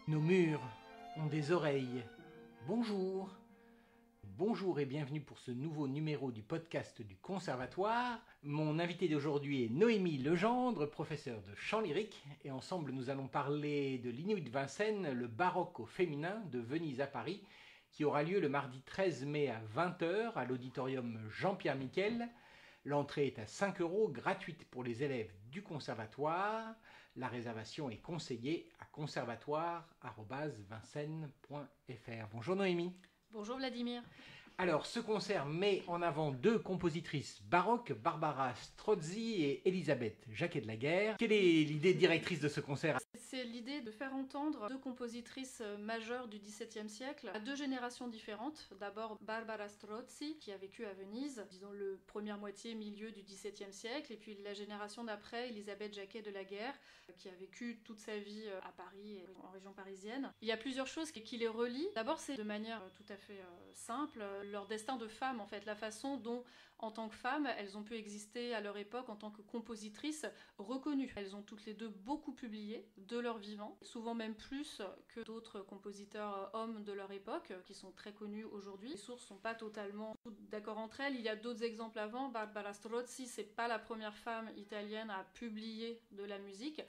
Nos murs ont des oreilles. Bonjour. Bonjour et bienvenue pour ce nouveau numéro du podcast du Conservatoire. Mon invité d'aujourd'hui est Noémie Legendre, professeure de chant lyrique. Et ensemble, nous allons parler de l'Inuit Vincennes, le baroque au féminin de Venise à Paris, qui aura lieu le mardi 13 mai à 20 h à l'auditorium Jean-Pierre Miquel. L'entrée est à 5 €, gratuite pour les élèves du conservatoire. La réservation est conseillée à conservatoire@vincennes.fr. Bonjour Noémie. Bonjour Vladimir. Alors, ce concert met en avant deux compositrices baroques, Barbara Strozzi et Elisabeth Jacquet de la Guerre. Quelle est l'idée directrice de ce concert ? C'est l'idée de faire entendre deux compositrices majeures du XVIIe siècle à deux générations différentes. D'abord Barbara Strozzi, qui a vécu à Venise, disons le première moitié, milieu du XVIIe siècle, et puis la génération d'après, Elisabeth Jacquet de la Guerre, qui a vécu toute sa vie à Paris et en région parisienne. Il y a plusieurs choses qui les relient. D'abord, c'est de manière tout à fait simple, leur destin de femme, en fait, la façon dont, en tant que femmes, elles ont pu exister à leur époque en tant que compositrices reconnues. Elles ont toutes les deux beaucoup publié de leur vivant, souvent même plus que d'autres compositeurs hommes de leur époque, qui sont très connus aujourd'hui. Les sources ne sont pas totalement d'accord entre elles. Il y a d'autres exemples avant. Barbara Strozzi, c'est pas la première femme italienne à publier de la musique,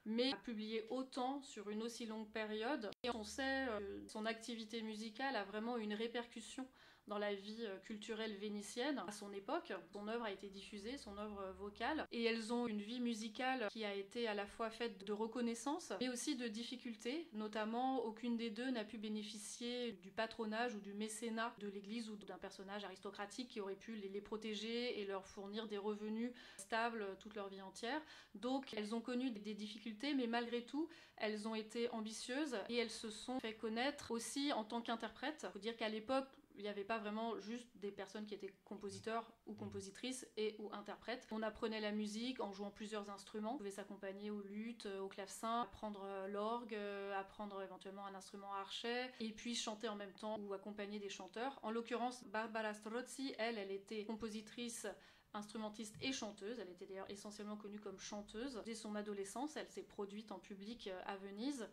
mais a publié autant sur une aussi longue période. Et on sait que son activité musicale a vraiment une répercussion dans la vie culturelle vénitienne à son époque. Son œuvre a été diffusée, son œuvre vocale, et elles ont une vie musicale qui a été à la fois faite de reconnaissance, mais aussi de difficultés. Notamment, aucune des deux n'a pu bénéficier du patronage ou du mécénat de l'Église ou d'un personnage aristocratique qui aurait pu les protéger et leur fournir des revenus stables toute leur vie entière. Donc, elles ont connu des difficultés, mais malgré tout, elles ont été ambitieuses et elles se sont fait connaître aussi en tant qu'interprètes. Il faut dire qu'à l'époque, il n'y avait pas vraiment juste des personnes qui étaient compositeurs ou compositrices et ou interprètes. On apprenait la musique en jouant plusieurs instruments. On pouvait s'accompagner au luth, au clavecin, apprendre l'orgue, apprendre éventuellement un instrument à archet, et puis chanter en même temps ou accompagner des chanteurs. En l'occurrence, Barbara Strozzi, elle était compositrice, instrumentiste et chanteuse. Elle était d'ailleurs essentiellement connue comme chanteuse. Dès son adolescence, elle s'est produite en public à Venise.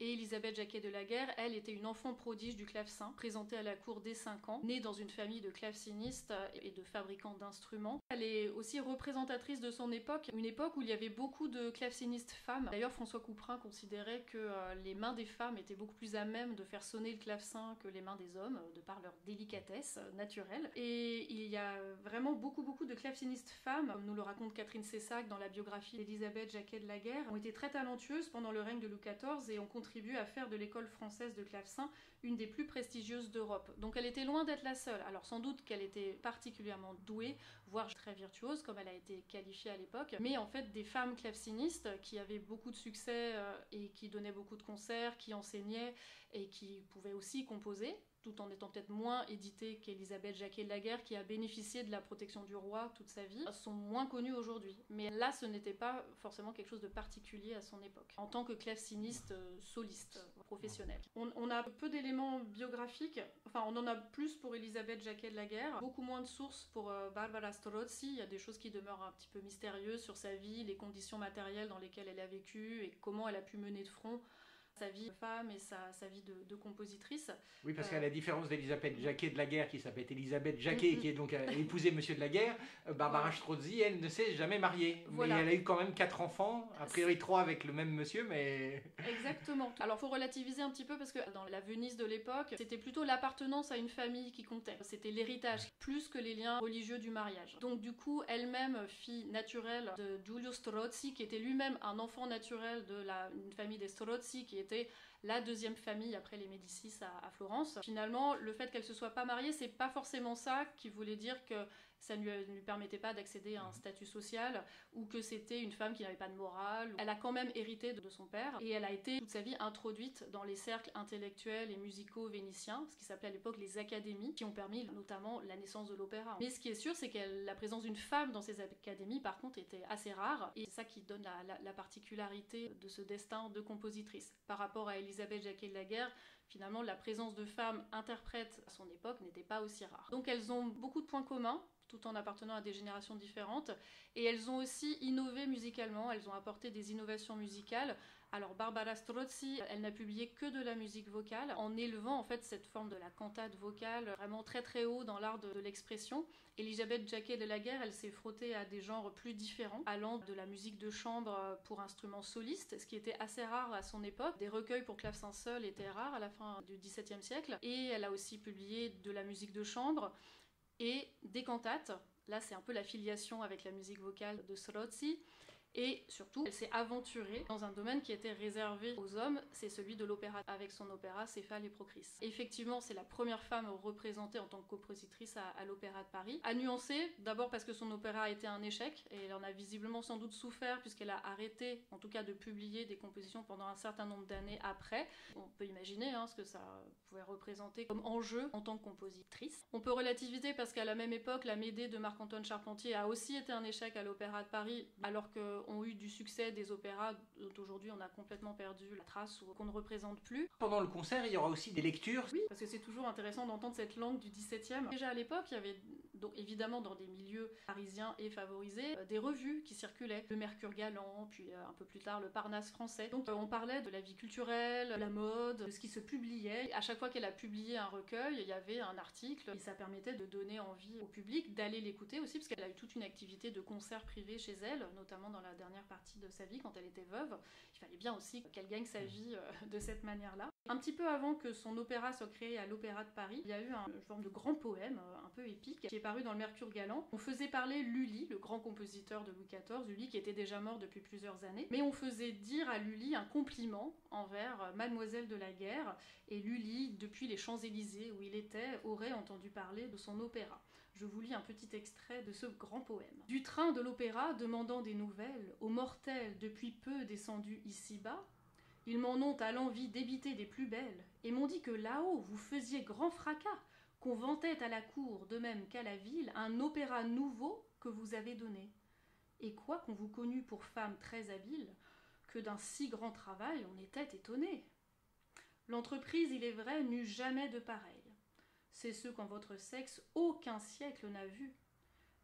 Et Elisabeth Jacquet de la Guerre, elle, était une enfant prodige du clavecin, présentée à la cour dès 5 ans, née dans une famille de clavecinistes et de fabricants d'instruments. Elle est aussi représentatrice de son époque, une époque où il y avait beaucoup de clavecinistes femmes. D'ailleurs, François Couperin considérait que les mains des femmes étaient beaucoup plus à même de faire sonner le clavecin que les mains des hommes, de par leur délicatesse naturelle. Et il y a vraiment beaucoup de clavecinistes femmes, comme nous le raconte Catherine Cessac dans la biographie d'Elisabeth Jacquet de la Guerre, ont été très talentueuses pendant le règne de Louis XIV et ont contribué à faire de l'école française de clavecin une des plus prestigieuses d'Europe. Donc elle était loin d'être la seule. Alors sans doute qu'elle était particulièrement douée, voire très virtuose, comme elle a été qualifiée à l'époque, mais en fait des femmes clavecinistes qui avaient beaucoup de succès et qui donnaient beaucoup de concerts, qui enseignaient et qui pouvaient aussi composer, tout en étant peut-être moins éditée qu'Elisabeth Jacquet de la Guerre, qui a bénéficié de la protection du roi toute sa vie, sont moins connues aujourd'hui. Mais là, ce n'était pas forcément quelque chose de particulier à son époque, en tant que claveciniste soliste professionnel. On a peu d'éléments biographiques, enfin on en a plus pour Elisabeth Jacquet de la Guerre, beaucoup moins de sources pour Barbara Strozzi. Il y a des choses qui demeurent un petit peu mystérieuses sur sa vie, les conditions matérielles dans lesquelles elle a vécu et comment elle a pu mener de front sa vie de femme et sa vie de compositrice. Oui, parce qu'à la différence d'Elisabeth Jacquet de la Guerre, qui s'appelle Elisabeth Jacquet, qui est donc épousé Monsieur de la Guerre, Barbara Strozzi, elle ne s'est jamais mariée. Voilà. Mais elle a eu quand même 4 enfants, a priori 3 avec le même monsieur, mais... Exactement. Alors, il faut relativiser un petit peu, parce que dans la Venise de l'époque, c'était plutôt l'appartenance à une famille qui comptait. C'était l'héritage, plus que les liens religieux du mariage. Donc, du coup, elle-même, fille naturelle de Giulio Strozzi, qui était lui-même un enfant naturel d'une famille des Strozzi, qui était la deuxième famille après les Médicis à Florence. Finalement, le fait qu'elle se soit pas mariée, c'est pas forcément ça qui voulait dire que ça ne lui permettait pas d'accéder à un statut social ou que c'était une femme qui n'avait pas de morale. Elle a quand même hérité de son père et elle a été toute sa vie introduite dans les cercles intellectuels et musicaux vénitiens, ce qui s'appelait à l'époque les académies, qui ont permis notamment la naissance de l'opéra. Mais ce qui est sûr, c'est que la présence d'une femme dans ces académies, par contre, était assez rare, et c'est ça qui donne la particularité de ce destin de compositrice. Par rapport à Elisabeth Jacquet de la Guerre, finalement, la présence de femmes interprètes à son époque n'était pas aussi rare. Donc elles ont beaucoup de points communs, tout en appartenant à des générations différentes, et elles ont aussi innové musicalement, elles ont apporté des innovations musicales Alors Barbara Strozzi, elle n'a publié que de la musique vocale, en élevant en fait cette forme de la cantate vocale vraiment très très haut dans l'art de l'expression. Elisabeth Jacquet de la Guerre, elle s'est frottée à des genres plus différents, allant de la musique de chambre pour instruments solistes, ce qui était assez rare à son époque. Des recueils pour clavecin seul étaient rares à la fin du XVIIe siècle. Et elle a aussi publié de la musique de chambre et des cantates. Là, c'est un peu la filiation avec la musique vocale de Strozzi. Et surtout, elle s'est aventurée dans un domaine qui était réservé aux hommes, c'est celui de l'opéra, avec son opéra Céphale et Procris. Effectivement, c'est la première femme représentée en tant que compositrice à l'Opéra de Paris. À nuancer, d'abord parce que son opéra a été un échec, et elle en a visiblement sans doute souffert, puisqu'elle a arrêté, en tout cas, de publier des compositions pendant un certain nombre d'années après. On peut imaginer ce que ça pouvait représenter comme enjeu en tant que compositrice. On peut relativiser parce qu'à la même époque, la Médée de Marc-Antoine Charpentier a aussi été un échec à l'Opéra de Paris, alors qu'on eu du succès des opéras dont aujourd'hui on a complètement perdu la trace ou qu'on ne représente plus. Pendant le concert, il y aura aussi des lectures. Oui, parce que c'est toujours intéressant d'entendre cette langue du XVIIe. Déjà à l'époque, il y avait donc évidemment dans des milieux parisiens et favorisés, des revues qui circulaient. Le Mercure Galant, puis un peu plus tard le Parnasse français. Donc on parlait de la vie culturelle, la mode, de ce qui se publiait. Et à chaque fois qu'elle a publié un recueil, il y avait un article et ça permettait de donner envie au public d'aller l'écouter aussi, parce qu'elle a eu toute une activité de concert privé chez elle, notamment dans la dernière partie de sa vie quand elle était veuve. Il fallait bien aussi qu'elle gagne sa vie de cette manière-là. Un petit peu avant que son opéra soit créé à l'Opéra de Paris, il y a eu une forme de grand poème un peu épique qui est paru dans le Mercure Galant. On faisait parler Lully, le grand compositeur de Louis XIV, Lully qui était déjà mort depuis plusieurs années, mais on faisait dire à Lully un compliment envers Mademoiselle de la Guerre, et Lully, depuis les Champs-Élysées où il était, aurait entendu parler de son opéra. Je vous lis un petit extrait de ce grand poème. Du train de l'opéra, demandant des nouvelles aux mortels depuis peu descendus ici-bas, ils m'en ont à l'envie d'ébiter des plus belles, et m'ont dit que là-haut vous faisiez grand fracas, qu'on vantait à la cour, de même qu'à la ville, un opéra nouveau que vous avez donné. Et quoi qu'on vous connût pour femme très habile, que d'un si grand travail on était étonné. L'entreprise, il est vrai, n'eut jamais de pareil. C'est ce qu'en votre sexe aucun siècle n'a vu.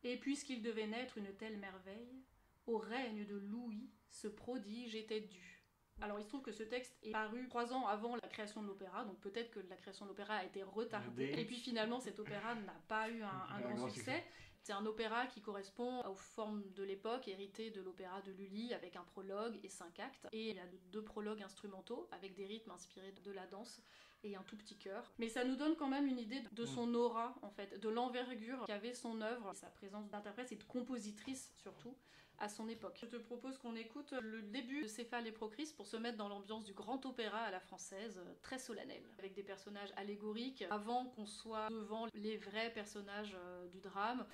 Et puisqu'il devait naître une telle merveille, au règne de Louis, ce prodige était dû. Alors il se trouve que ce texte est paru 3 ans avant la création de l'opéra, donc peut-être que la création de l'opéra a été retardée. Et puis finalement cet opéra n'a pas eu un grand succès. C'est un opéra qui correspond aux formes de l'époque, hérité de l'opéra de Lully, avec un prologue et 5 actes. Et il y a 2 prologues instrumentaux, avec des rythmes inspirés de la danse et un tout petit chœur. Mais ça nous donne quand même une idée de son aura, en fait, de l'envergure qu'avait son œuvre, sa présence d'interprète et de compositrice surtout, à son époque. Je te propose qu'on écoute le début de Céphale et Procris pour se mettre dans l'ambiance du grand opéra à la française, très solennel, avec des personnages allégoriques, avant qu'on soit devant les vrais personnages du drame.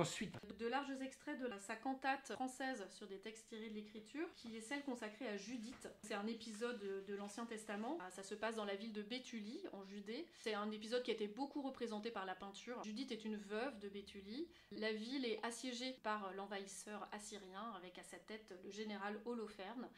ensuite de larges extraits de sa cantate française sur des textes tirés de l'Écriture, qui est celle consacrée à Judith. C'est un épisode de l'Ancien Testament. Ça se passe dans la ville de Béthulie, en Judée. C'est un épisode qui a été beaucoup représenté par la peinture. Judith est une veuve de Béthulie. La ville est assiégée par l'envahisseur assyrien, avec à sa tête le général Holoferne.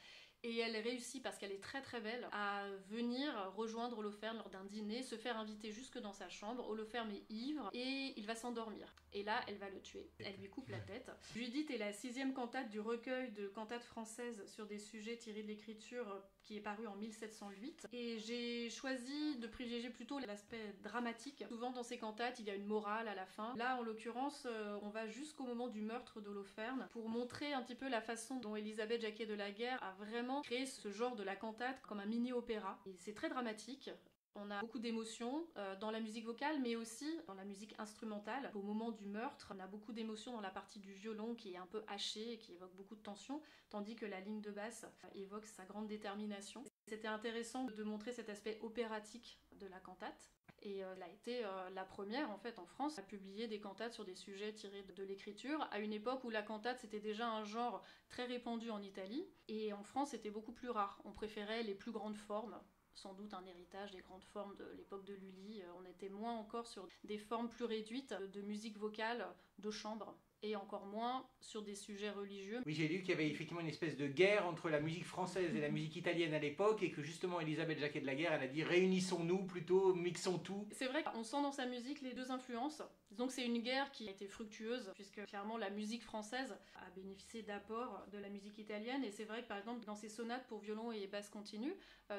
Et elle réussit, parce qu'elle est très très belle, à venir rejoindre Holoferne lors d'un dîner, se faire inviter jusque dans sa chambre. Holoferne est ivre et il va s'endormir. Et là, elle va le tuer. Elle lui coupe la tête. Judith est la 6e cantate du recueil de cantates françaises sur des sujets tirés de l'Écriture qui est paru en 1708. Et j'ai choisi de privilégier plutôt l'aspect dramatique. Souvent dans ces cantates, il y a une morale à la fin. Là, en l'occurrence, on va jusqu'au moment du meurtre d'Holoferne pour montrer un petit peu la façon dont Élisabeth Jacquet de la Guerre a vraiment créé ce genre de la cantate comme un mini-opéra. Et c'est très dramatique. On a beaucoup d'émotions dans la musique vocale, mais aussi dans la musique instrumentale. Au moment du meurtre, on a beaucoup d'émotions dans la partie du violon qui est un peu hachée et qui évoque beaucoup de tension, tandis que la ligne de basse évoque sa grande détermination. C'était intéressant de montrer cet aspect opératique de la cantate. Et elle a été la première, en fait, en France, à publier des cantates sur des sujets tirés de l'Écriture, à une époque où la cantate, c'était déjà un genre très répandu en Italie, et en France, c'était beaucoup plus rare. On préférait les plus grandes formes, sans doute un héritage des grandes formes de l'époque de Lully. On était moins encore sur des formes plus réduites de musique vocale de chambre, et encore moins sur des sujets religieux. Oui, j'ai lu qu'il y avait effectivement une espèce de guerre entre la musique française et la musique italienne à l'époque, et que justement Élisabeth Jacquet de la Guerre, elle a dit réunissons-nous plutôt, mixons tout. C'est vrai qu'on sent dans sa musique les deux influences. Donc c'est une guerre qui a été fructueuse, puisque clairement la musique française a bénéficié d'apports de la musique italienne, et c'est vrai que par exemple dans ses sonates pour violon et basse continue,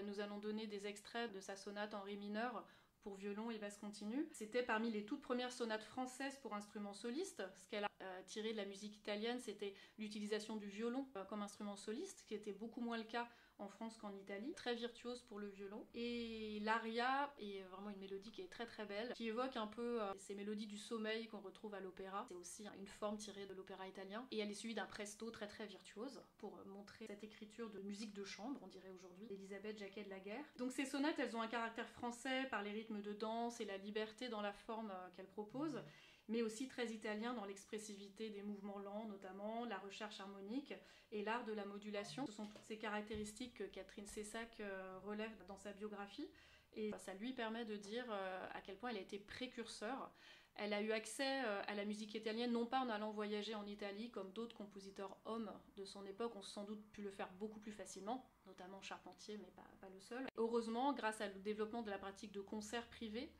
nous allons donner des extraits de sa sonate en ré mineur pour violon et basse continue. C'était parmi les toutes premières sonates françaises pour instruments solistes. Ce qu'elle a tiré de la musique italienne, c'était l'utilisation du violon comme instrument soliste, qui était beaucoup moins le cas en France qu'en Italie, très virtuose pour le violon. Et l'aria est vraiment une mélodie qui est très très belle, qui évoque un peu ces mélodies du sommeil qu'on retrouve à l'opéra. C'est aussi une forme tirée de l'opéra italien. Et elle est suivie d'un presto très très virtuose pour montrer cette écriture de musique de chambre, on dirait aujourd'hui, d'Élisabeth Jacquet de la Guerre. Donc ces sonates, elles ont un caractère français par les rythmes de danse et la liberté dans la forme qu'elles proposent, mais aussi très italien dans l'expressivité des mouvements lents notamment, la recherche harmonique et l'art de la modulation. Ce sont toutes ces caractéristiques que Catherine Cessac relève dans sa biographie, et ça lui permet de dire à quel point elle a été précurseur. Elle a eu accès à la musique italienne non pas en allant voyager en Italie comme d'autres compositeurs hommes de son époque ont sans doute pu le faire beaucoup plus facilement, notamment Charpentier, mais pas le seul. Heureusement, grâce au développement de la pratique de concerts privés,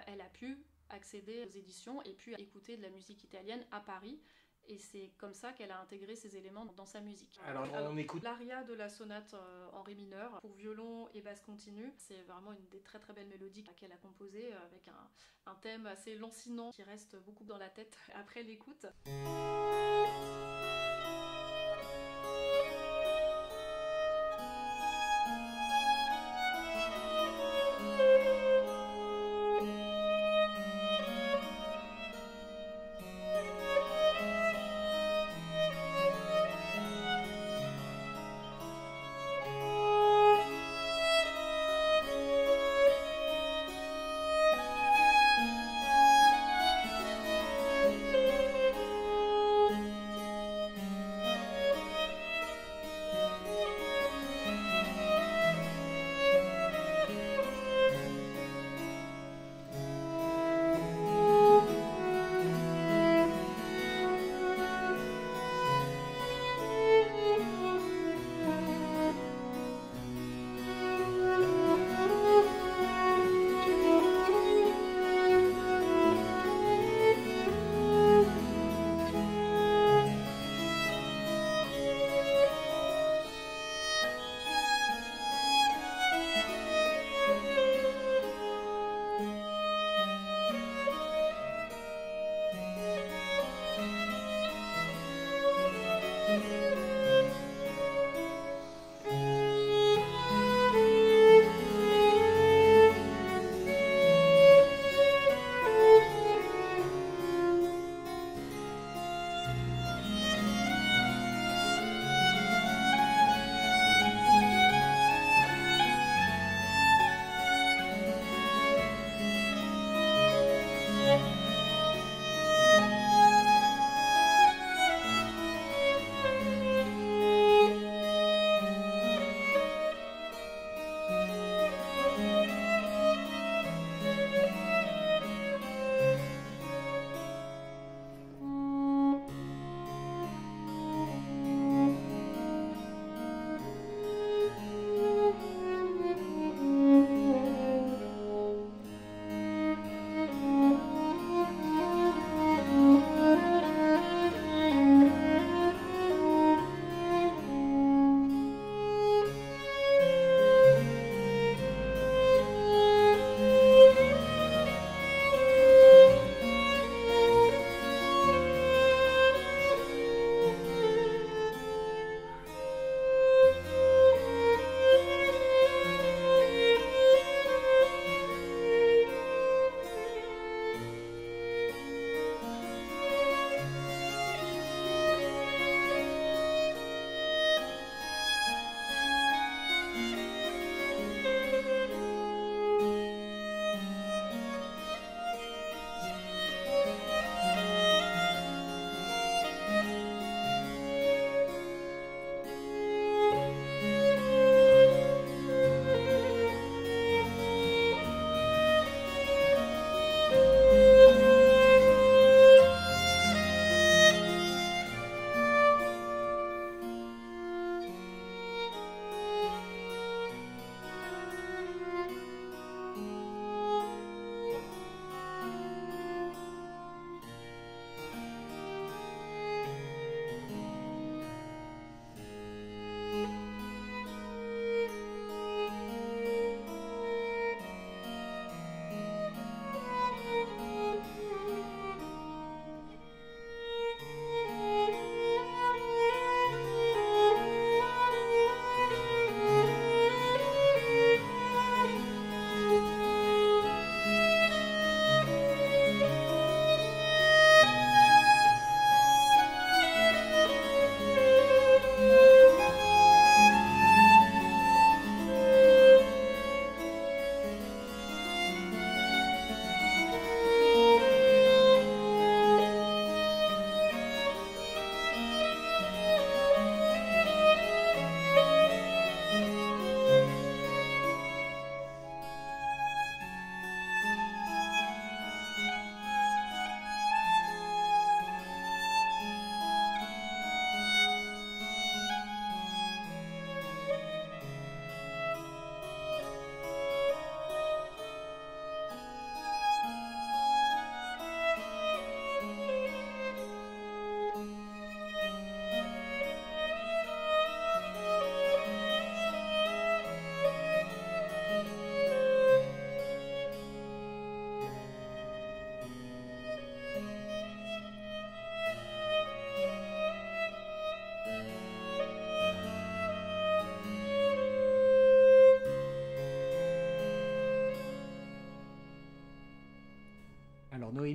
elle a pu accéder aux éditions et puis écouter de la musique italienne à Paris. Et c'est comme ça qu'elle a intégré ces éléments dans sa musique. Alors on écoute l'aria de la sonate en ré mineur pour violon et basse continue. C'est vraiment une des très très belles mélodies qu'elle a composées, avec un thème assez lancinant qui reste beaucoup dans la tête après l'écoute.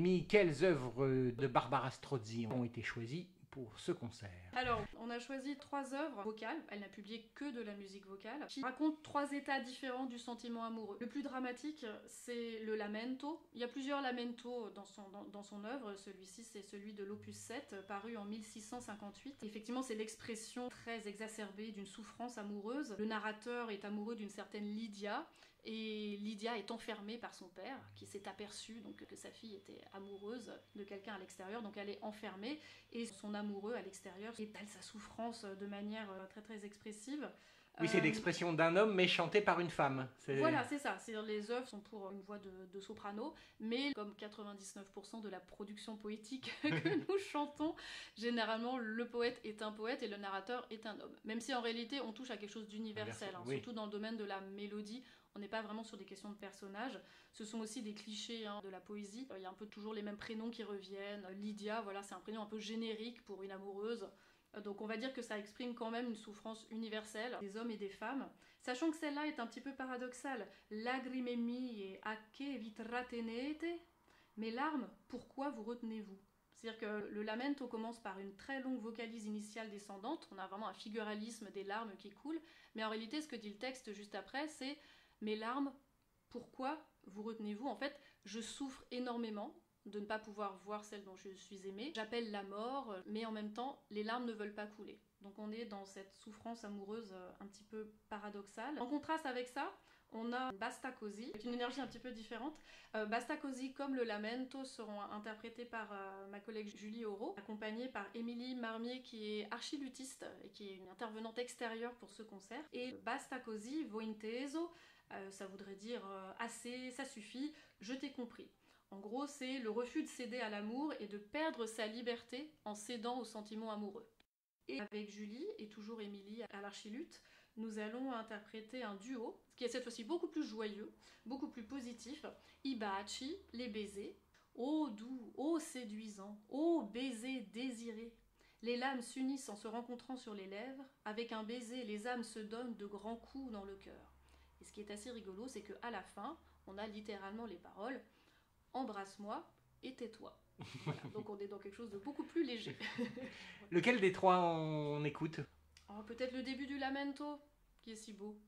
Noémie, quelles œuvres de Barbara Strozzi ont été choisies pour ce concert? Alors, on a choisi 3 œuvres vocales, elle n'a publié que de la musique vocale, qui racontent 3 états différents du sentiment amoureux. Le plus dramatique, c'est le lamento. Il y a plusieurs lamentos dans son œuvre, celui-ci c'est celui de l'opus 7, paru en 1658. Effectivement, c'est l'expression très exacerbée d'une souffrance amoureuse. Le narrateur est amoureux d'une certaine Lydia, et Lydia est enfermée par son père, qui s'est aperçu donc, que sa fille était amoureuse de quelqu'un à l'extérieur, donc elle est enfermée, et son amoureux à l'extérieur étale sa souffrance de manière très très expressive. Oui, c'est l'expression d'un homme mais chanté par une femme. Voilà, c'est ça. Les œuvres sont pour une voix de soprano, mais comme 99% de la production poétique que nous chantons, généralement le poète est un poète et le narrateur est un homme. Même si en réalité on touche à quelque chose d'universel, oui. surtout dans le domaine de la mélodie. On n'est pas vraiment sur des questions de personnages. Ce sont aussi des clichés de la poésie. Il y a un peu toujours les mêmes prénoms qui reviennent. Lydia, voilà, c'est un prénom un peu générique pour une amoureuse. Donc on va dire que ça exprime quand même une souffrance universelle des hommes et des femmes. Sachant que celle-là est un petit peu paradoxale. Lagrime mie, a che vitra tenete? Mes larmes, pourquoi vous retenez-vous? C'est-à-dire que le lamento commence par une très longue vocalise initiale descendante. On a vraiment un figuralisme des larmes qui coulent. Mais en réalité, ce que dit le texte juste après, c'est « Mes larmes, pourquoi vous retenez-vous » En fait, je souffre énormément de ne pas pouvoir voir celle dont je suis aimée. J'appelle la mort, mais en même temps, les larmes ne veulent pas couler. Donc on est dans cette souffrance amoureuse un petit peu paradoxale. En contraste avec ça, on a Basta Così, avec une énergie un petit peu différente. Basta Così, comme le lamento, seront interprétés par ma collègue Julie Auro, accompagnée par Émilie Marmier, qui est archilutiste et qui est une intervenante extérieure pour ce concert. Et Basta Così, vo inteso, ça voudrait dire assez, ça suffit, je t'ai compris. En gros, c'est le refus de céder à l'amour et de perdre sa liberté en cédant aux sentiments amoureux. Et avec Julie, et toujours Émilie à l'archiluth, nous allons interpréter un duo, qui est cette fois-ci beaucoup plus joyeux, beaucoup plus positif. I baci, les baisers. Ô doux, ô séduisant, ô baiser désiré. Les lames s'unissent en se rencontrant sur les lèvres. Avec un baiser, les âmes se donnent de grands coups dans le cœur. Et ce qui est assez rigolo, c'est qu'à la fin, on a littéralement les paroles « Embrasse-moi et tais-toi ». Voilà, donc on est dans quelque chose de beaucoup plus léger. Lequel des trois on écoute? Peut-être le début du lamento, qui est si beau.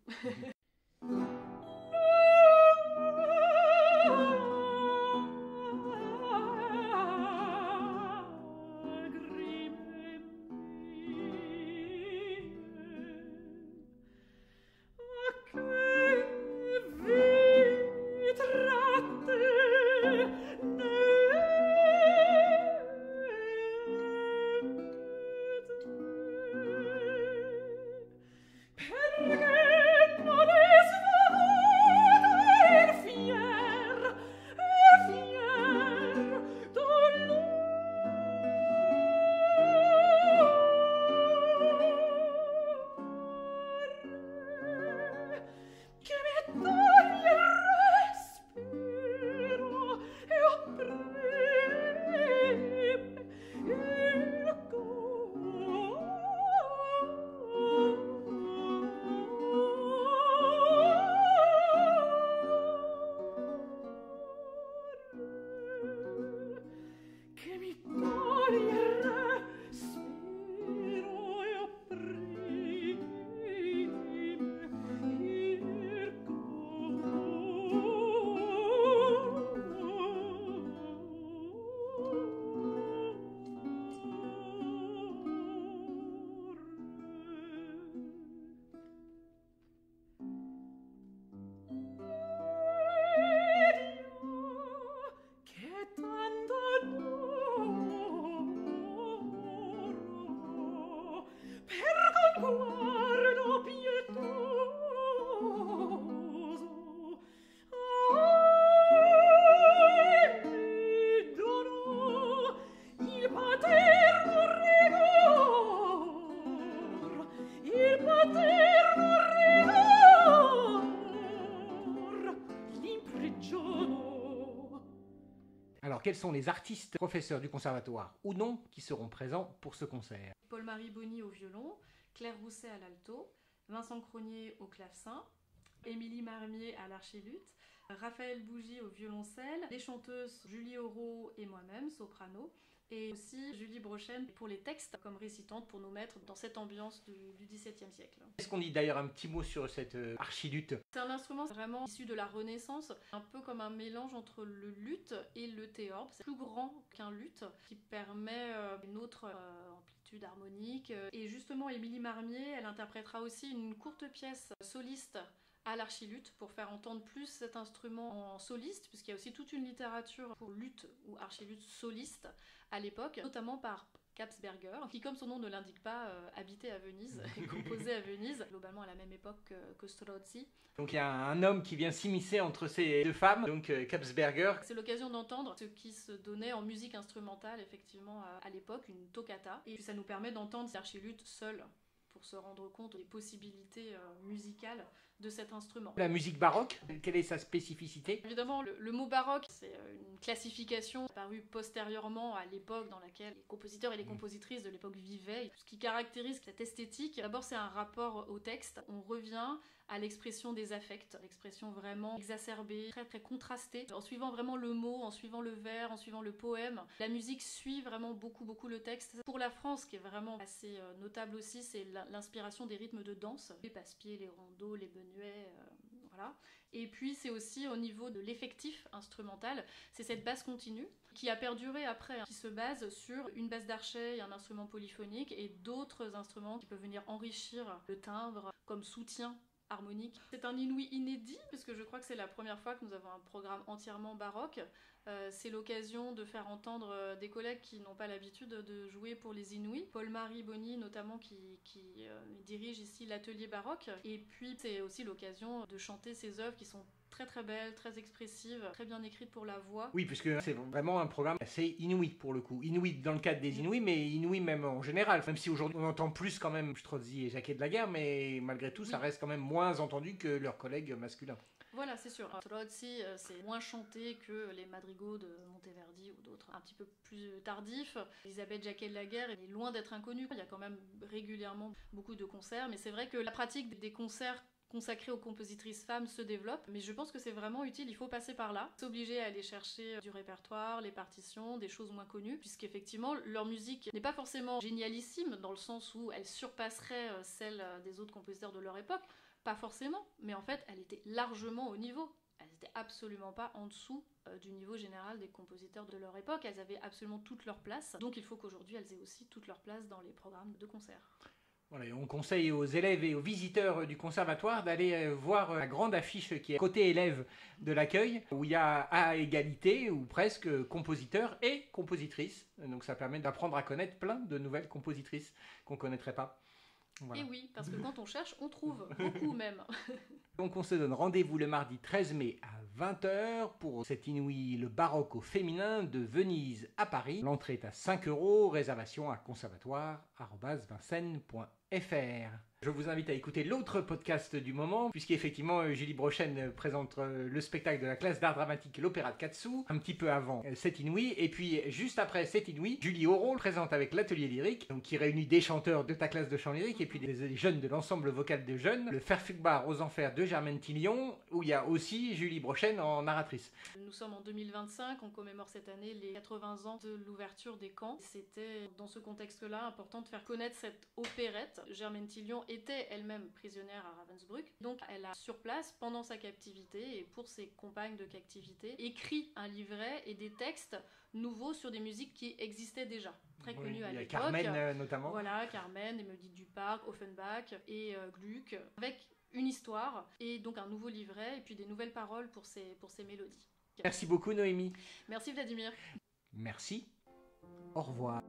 Alors, quels sont les artistes professeurs du conservatoire ou non qui seront présents pour ce concert? Paul-Marie Bonny au violon, Claire Rousset à l'alto, Vincent Cronier au clavecin, Émilie Marmier à l'archiluth, Raphaël Bougie au violoncelle, les chanteuses Julie Auro et moi-même, soprano, et aussi Julie Brochen pour les textes comme récitante pour nous mettre dans cette ambiance du XVIIe siècle. Est-ce qu'on dit d'ailleurs un petit mot sur cette archiluth? C'est un instrument vraiment issu de la Renaissance, un peu comme un mélange entre le luth et le théorbe. C'est plus grand qu'un luth qui permet une autre amplitude harmonique. Et justement, Émilie Marmier, elle interprétera aussi une courte pièce soliste à l'archiluth pour faire entendre plus cet instrument en soliste, puisqu'il y a aussi toute une littérature pour luth ou archiluth soliste à l'époque, notamment par Kapsberger, qui, comme son nom ne l'indique pas, habitait à Venise et composait à Venise, globalement à la même époque que Strozzi. Donc il y a un homme qui vient s'immiscer entre ces deux femmes, donc Kapsberger. C'est l'occasion d'entendre ce qui se donnait en musique instrumentale, effectivement, à l'époque, une toccata. Et puis ça nous permet d'entendre l'archiluth seul, pour se rendre compte des possibilités musicales de cet instrument. La musique baroque, quelle est sa spécificité? Évidemment, le mot baroque, c'est une classification apparue postérieurement à l'époque dans laquelle les compositeurs et les compositrices de l'époque vivaient. Ce qui caractérise cette esthétique, d'abord c'est un rapport au texte. On revient à l'expression des affects, l'expression vraiment exacerbée, très très contrastée, en suivant vraiment le mot, en suivant le vers, en suivant le poème. La musique suit vraiment beaucoup le texte. Pour la France, ce qui est vraiment assez notable aussi, c'est l'inspiration des rythmes de danse, les passe-pieds, les rondeaux, les menuets, voilà. Et puis c'est aussi au niveau de l'effectif instrumental, c'est cette basse continue qui a perduré après, qui se base sur une basse d'archet et un instrument polyphonique et d'autres instruments qui peuvent venir enrichir le timbre comme soutien harmonique. C'est un inouï inédit, puisque je crois que c'est la première fois que nous avons un programme entièrement baroque. C'est l'occasion de faire entendre des collègues qui n'ont pas l'habitude de jouer pour les Inouïs. Paul-Marie Bonny, notamment, qui dirige ici l'atelier baroque. Et puis, c'est aussi l'occasion de chanter ces œuvres qui sont très très belles, très expressives, très bien écrites pour la voix. Oui, puisque c'est vraiment un programme assez inouï pour le coup. Inouï dans le cadre des Inouïs, mais inouï même en général. Même si aujourd'hui on entend plus quand même Strozzi et Jacquet de la Guerre, mais malgré tout, ça reste quand même moins entendu que leurs collègues masculins. Voilà, c'est sûr. Strozzi, c'est moins chanté que les madrigaux de Monteverdi ou d'autres un petit peu plus tardifs. Elisabeth Jacquet de la Guerre est loin d'être inconnue. Il y a quand même régulièrement beaucoup de concerts, mais c'est vrai que la pratique des concerts consacrés aux compositrices femmes se développe, mais je pense que c'est vraiment utile, il faut passer par là, s'obliger à aller chercher du répertoire, les partitions, des choses moins connues, puisqu'effectivement leur musique n'est pas forcément génialissime dans le sens où elle surpasserait celle des autres compositeurs de leur époque, pas forcément, mais en fait elle était largement au niveau, elle n'était absolument pas en dessous du niveau général des compositeurs de leur époque, elles avaient absolument toute leur place, donc il faut qu'aujourd'hui elles aient aussi toute leur place dans les programmes de concert. Voilà, on conseille aux élèves et aux visiteurs du conservatoire d'aller voir la grande affiche qui est côté élève de l'accueil, où il y a à égalité, ou presque, compositeurs et compositrices. Donc ça permet d'apprendre à connaître plein de nouvelles compositrices qu'on ne connaîtrait pas. Voilà. Et oui, parce que quand on cherche, on trouve, beaucoup même. Donc on se donne rendez-vous le mardi 13 mai à 20h pour cet inouï, le baroque au féminin de Venise à Paris. L'entrée est à 5 €, réservation à conservatoire@vincennes.fr. Je vous invite à écouter l'autre podcast du moment, puisqu'effectivement Julie Brochen présente le spectacle de la classe d'art dramatique, l'opéra de Katsu, un petit peu avant cet inouï, et puis juste après cet inouï, Julie Auro présente avec l'atelier lyrique, donc qui réunit des chanteurs de ta classe de chant lyrique, et puis des jeunes de l'ensemble vocal de jeunes, le Ferfugbar aux enfers de Germaine Tillion, où il y a aussi Julie Brochen en narratrice. Nous sommes en 2025, on commémore cette année les 80 ans de l'ouverture des camps. C'était dans ce contexte-là important de faire connaître cette opérette. Germaine Tillion était elle-même prisonnière à Ravensbrück, donc elle a sur place, pendant sa captivité et pour ses compagnes de captivité, écrit un livret et des textes nouveaux sur des musiques qui existaient déjà, très connues à l'époque. Carmen notamment. Voilà, Carmen, les mélodies du parc, Offenbach et Gluck, avec une histoire et donc un nouveau livret et puis des nouvelles paroles pour ces mélodies. Merci beaucoup Noémie. Merci Vladimir. Merci. Au revoir.